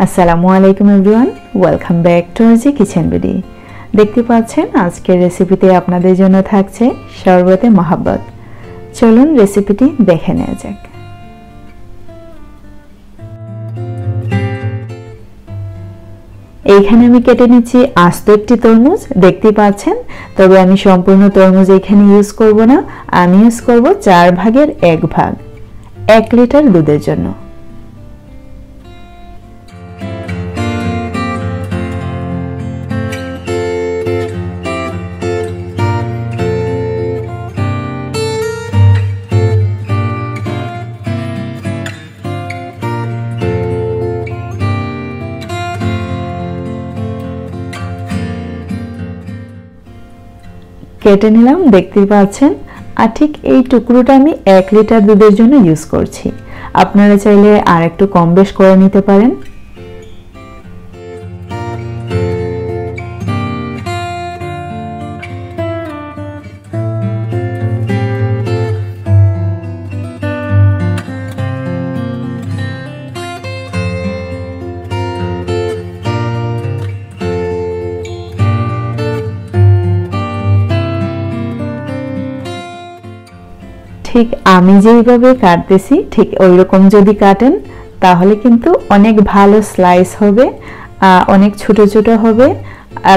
আসসালামু আলাইকুম everyone, welcome back to RG kitchen BD. দেখতে পাচ্ছেন আজকের রেসিপিতে আপনাদের জন্য থাকছে শরবতে মহাব্বত। চলুন রেসিপিটি দেখে নেওয়া যাক। এইখানে আমি কেটে নিচ্ছি আস্ত একটি তরমুজ, দেখতে পাচ্ছেন। তবে আমি সম্পূর্ণ তরমুজ এখানে ইউজ করব না, আমি ইউজ করব 4 ভাগের 1 ভাগ 1 লিটার দুধের জন্য। কেটে নিলাম, দেখতেই পাচ্ছেন। আর ঠিক এই টুকরোটা আমি 1 লিটার দুধের জন্য ইউজ করছি। আপনারা চাইলে আর একটু কম বেশ করে নিতে পারেন। ঠিক আমি যেইভাবে কাটতেছি ঠিক ওই রকম যদি কাটেন তাহলে কিন্তু অনেক ভালো স্লাইস হবে, অনেক ছোট ছোট হবে।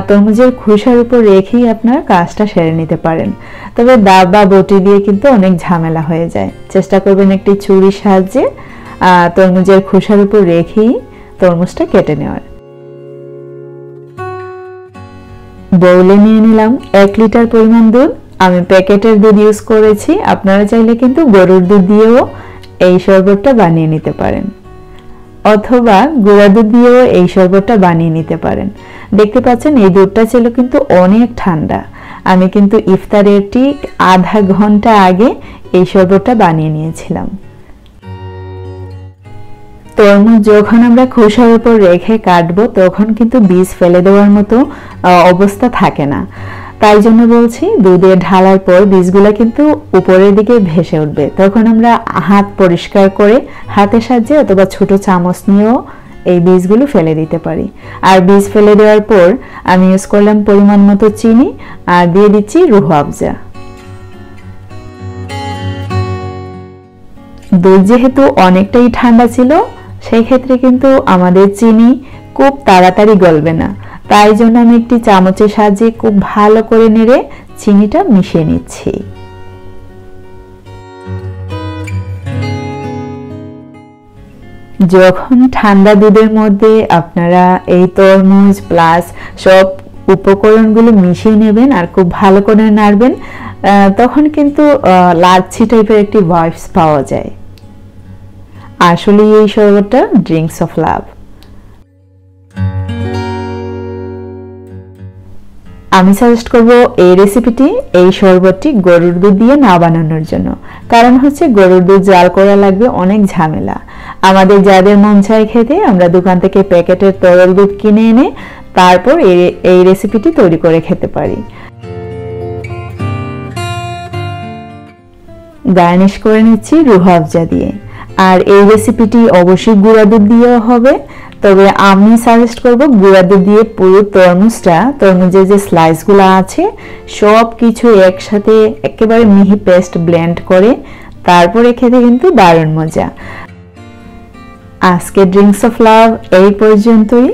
তরমুজের খোসার উপর রেখেই আপনারা কাজটা সেরে নিতে পারেন। তবে দা বা বটি দিয়ে কিন্তু অনেক ঝামেলা হয়ে যায়। চেষ্টা করবেন একটি ছুরির সাহায্যে তরমুজের খোসার উপর রেখেই তরমুজটা কেটে নেওয়ার। বাউলে নিয়ে নিলাম 1 লিটার পরিমাণ দুধ। আমি প্যাকেটের দুধ ইউজ করেছি, আপনারা চাইলে কিন্তু গরুর দুধ দিয়েও এই শরবতটা বানিয়ে নিতে পারেন, অথবা গুঁড়া দুধ দিয়েও এই শরবতটা বানিয়ে নিতে পারেন। দেখতে পাচ্ছেন এই দুধটা ছিল কিন্তু অনেক ঠান্ডা। আমি কিন্তু ইফতারের ঠিক আধা ঘন্টা আগে এই শরবতটা বানিয়ে নিয়েছিলাম। তরমুজ যখন আমরা খোসার উপর রেখে কাটবো তখন কিন্তু বীজ ফেলে দেওয়ার মতো অবস্থা থাকে না। তাই জন্য বলছি, দুধে ঢালার পর বীজগুলো কিন্তু উপরের দিকে ভেসে উঠবে। তখন আমরা হাত পরিষ্কার করে হাতের সাহায্যে অথবা ছোট চামচ নিয়েও এই বীজগুলো ফেলে দিতে পারি। আর বীজ ফেলে দেওয়ার পর আমি ইউজ করলাম পরিমাণ মতো চিনি আর দিয়ে দিচ্ছি রুহ আফজা। দুধ যেহেতু অনেকটাই ঠান্ডা ছিল, সেই ক্ষেত্রে কিন্তু আমাদের চিনি খুব তাড়াতাড়ি গলবে না। তাই জন্য আমি একটি চামচের সাহায্যে খুব ভালো করে নেড়ে চিনিটা মিশিয়ে নিচ্ছি। যখন ঠান্ডা দুধের মধ্যে আপনারা এই তরমুজ প্লাস সব উপকরণগুলো মিশিয়ে নেবেন আর খুব ভালো করে নাড়বেন, তখন কিন্তু লাচ্ছি টাইপের একটি ভাইবস পাওয়া যায়। আসলে এই শরবতটা ড্রিঙ্কস অফ লাভ। আমি সাজেস্ট করব এই রেসিপিটি, এই শরবতটি গরুর দুধ দিয়ে না বানানোর জন্য। কারণ হচ্ছে গরুর দুধ জাল করা লাগবে, অনেক ঝামেলা। আমাদের যাদের মন চায় খেতে, আমরা দোকান থেকে প্যাকেটের তরল দুধ কিনে এনে তারপর এই রেসিপিটি তৈরি করে খেতে পারি। গার্নিশ করে নিচ্ছি রুহ আফজা দিয়ে। আর এই রেসিপিটি অবশ্যই গুঁড়া দুধ দিয়েও হবে, তবে আমি সাজেস্ট করব গুঁড়া দুধ দিয়ে পুরো তরমুজের যে স্লাইসগুলো আছে সব কিছু একসাথে একেবারে মিহি পেস্ট ব্লেন্ড করে তারপরে খেতে কিন্তু দারুণ মজা। আজকে ড্রিঙ্কস অফ লাভ এই পর্যন্তই।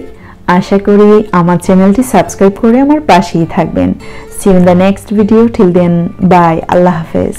আশা করি আমার চ্যানেলটি সাবস্ক্রাইব করে আমার পাশেই থাকবেন। See you in the next video. Till then, bye, আল্লাহ হাফেজ।